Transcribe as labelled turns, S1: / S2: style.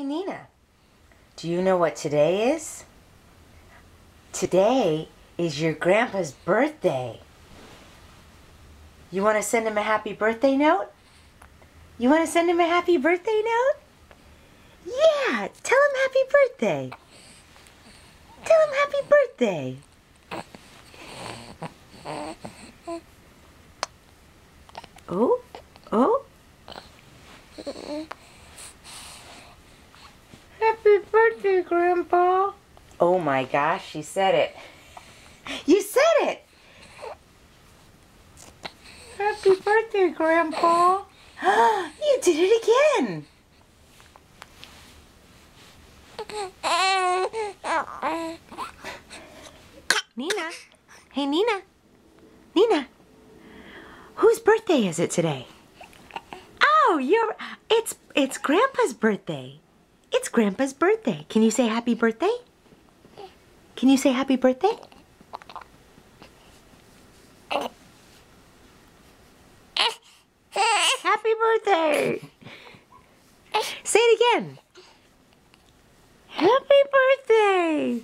S1: Nina, do you know what today is? Today is your grandpa's birthday. You want to send him a happy birthday note? You want to send him a happy birthday note? Yeah, tell him happy birthday. Tell him happy birthday. Oh, oh. Happy birthday, Grandpa. Oh my gosh, she said it. You said it. Happy birthday, Grandpa. You did it again. Nina. Hey, Nina. Nina. Whose birthday is it today? Oh, it's Grandpa's birthday. It's Grandpa's birthday. Can you say happy birthday? Can you say happy birthday? Happy birthday! Say it again. Happy birthday!